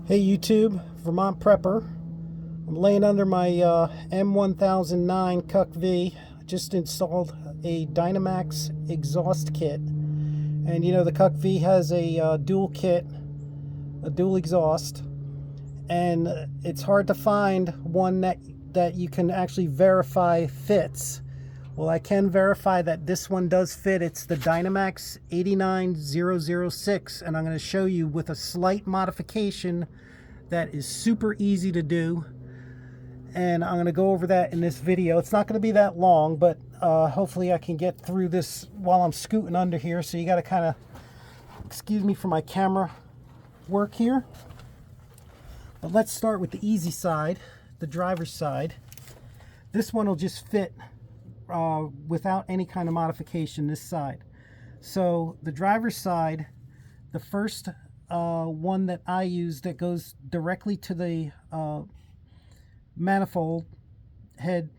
Hey YouTube, Vermont Prepper. I'm laying under my M1009 CUCV. Just installed a Dynomax exhaust kit. And you know the CUCV has a dual kit, a dual exhaust. And it's hard to find one that you can actually verify fits. Well, I can verify that this one does fit. It's the Dynomax 89006, and I'm going to show you with a slight modification that is super easy to do. And I'm going to go over that in this video. It's not going to be that long, but hopefully I can get through this while I'm scooting under here. So you got to kind of excuse me for my camera work here. But let's start with the easy side, the driver's side. This one will just fit without any kind of modification, this side. So the driver's side, the first one that I use that goes directly to the manifold head,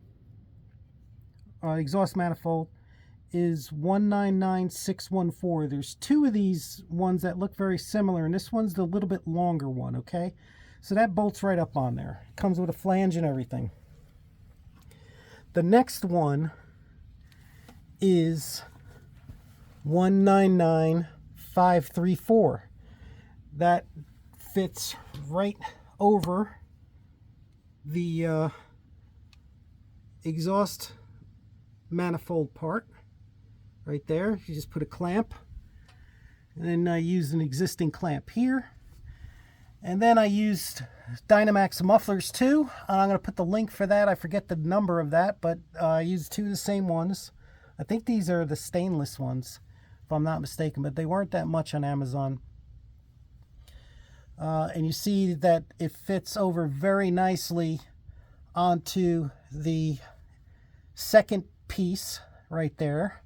exhaust manifold, is 199614. There's two of these ones that look very similar, and this one's the little bit longer one, okay? So that bolts right up on there. It comes with a flange and everything. The next one is 199534. That fits right over the exhaust manifold part right there. You just put a clamp, and then I used an existing clamp here. And then I used Dynomax mufflers too. I'm going to put the link for that. I forget the number of that, but I used two of the same ones. I think these are the stainless ones, if I'm not mistaken, but they weren't that much on Amazon. And you see that it fits over very nicely onto the second piece right there.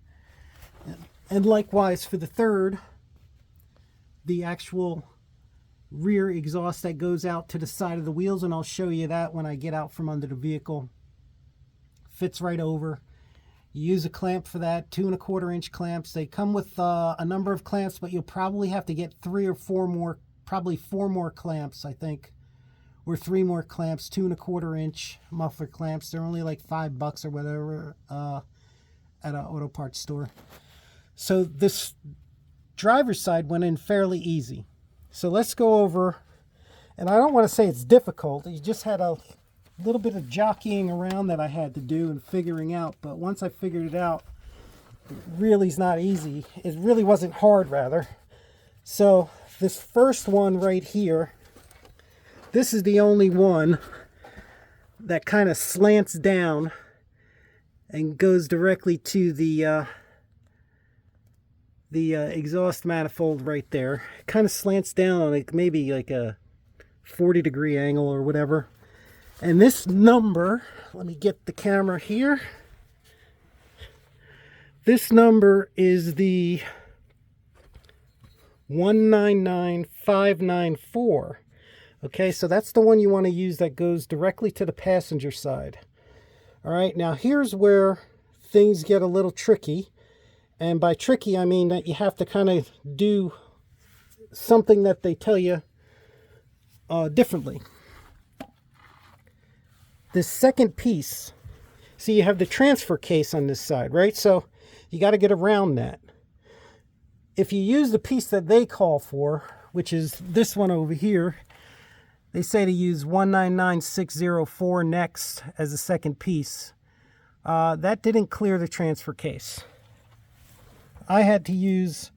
And likewise for the third, the actual rear exhaust that goes out to the side of the wheels, and I'll show you that when I get out from under the vehicle. Fits right over. You use a clamp for that, 2 1/4 inch clamps. They come with a number of clamps, but you'll probably have to get 3 or 4 more, probably 4 more clamps, I think, or 3 more clamps, 2 1/4 inch muffler clamps. They're only like $5 or whatever at an auto parts store. So this driver's side went in fairly easy. So let's go over, and I don't want to say it's difficult. You just had a little bit of jockeying around that I had to do and figuring out. But once I figured it out, it really is not easy. It really wasn't hard, rather. So this first one right here, this is the only one that kind of slants down and goes directly to the exhaust manifold right there. It kind of slants down like maybe like a 40-degree angle or whatever. And this number, let me get the camera here. This number is the 199594. Okay, so that's the one you want to use that goes directly to the passenger side. All right, now here's where things get a little tricky. And by tricky, I mean that you have to kind of do something that they tell you differently. This second piece, see, you have the transfer case on this side, right? So you got to get around that. If you use the piece that they call for, which is this one over here, they say to use 199604 next as a second piece. That didn't clear the transfer case. I had to use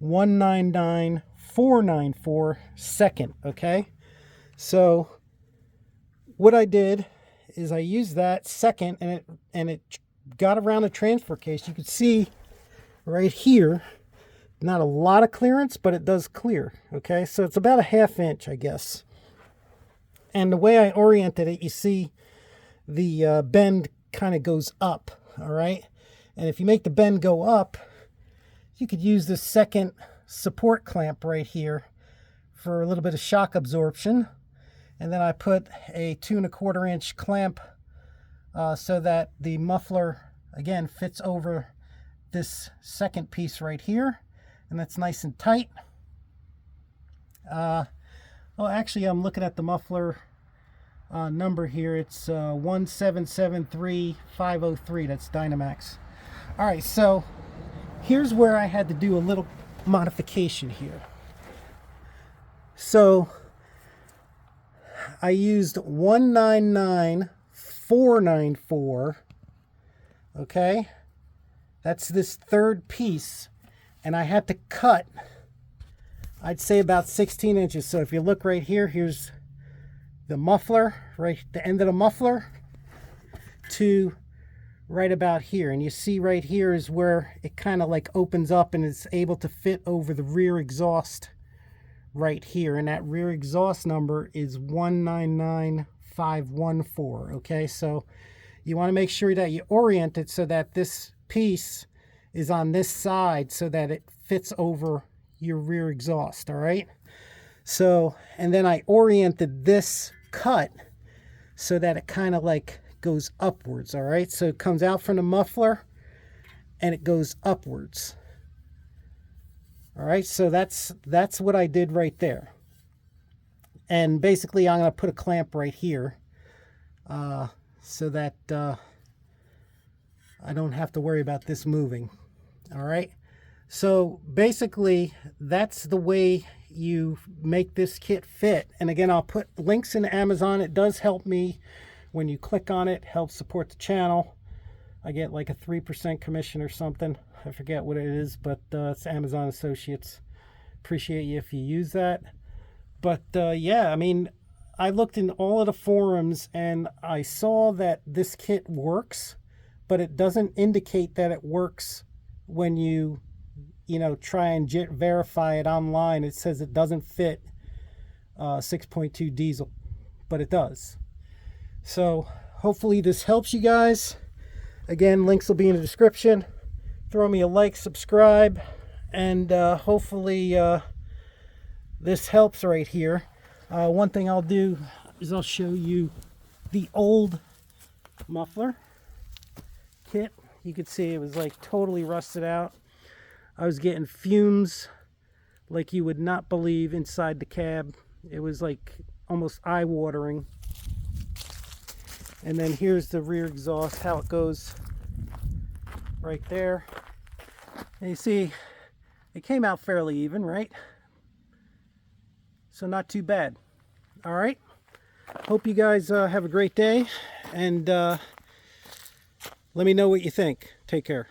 199494 second, okay? So what I did is I used that second, and it got around the transfer case. You can see right here, not a lot of clearance, but it does clear, okay? So it's about a 1/2 inch, I guess. And the way I oriented it, you see the bend kind of goes up, all right? And if you make the bend go up, you could use this second support clamp right here for a little bit of shock absorption. And then I put a 2 1/4 inch clamp so that the muffler, again, fits over this second piece right here. And that's nice and tight. Oh, actually, I'm looking at the muffler number here. It's 1773503. That's Dynomax. All right, so here's where I had to do a little modification here. So I used 199 494. Okay, that's this third piece, and I had to cut, I'd say, about 16 inches. So if you look right here, here's the muffler, right, the end of the muffler, to right about here. And you see right here is where it kind of like opens up and it's able to fit over the rear exhaust right here. And that rear exhaust number is 199514. Okay, so you want to make sure that you orient it so that this piece is on this side so that it fits over your rear exhaust. All right, so, and then I oriented this cut so that it kind of like goes upwards. All right, so it comes out from the muffler and it goes upwards. All right, so that's what I did right there. And basically I'm going to put a clamp right here so that I don't have to worry about this moving. All right, so basically that's the way you make this kit fit. And again, I'll put links in Amazon. It does help me when you click on it, helps support the channel. I get like a 3% commission or something. I forget what it is, but it's Amazon Associates. Appreciate you if you use that. But yeah, I mean, I looked in all of the forums and I saw that this kit works, but it doesn't indicate that it works when you try and verify it online. It says it doesn't fit 6.2 diesel, but it does. So hopefully this helps you guys. Again, links will be in the description. Throw me a like, subscribe, and hopefully this helps right here. One thing I'll do is I'll show you the old muffler kit. You could see it was like totally rusted out. I was getting fumes like you would not believe inside the cab. It was like almost eye-watering. And then here's the rear exhaust, how it goes right there. And you see, it came out fairly even, right? So not too bad. All right. Hope you guys have a great day. And let me know what you think. Take care.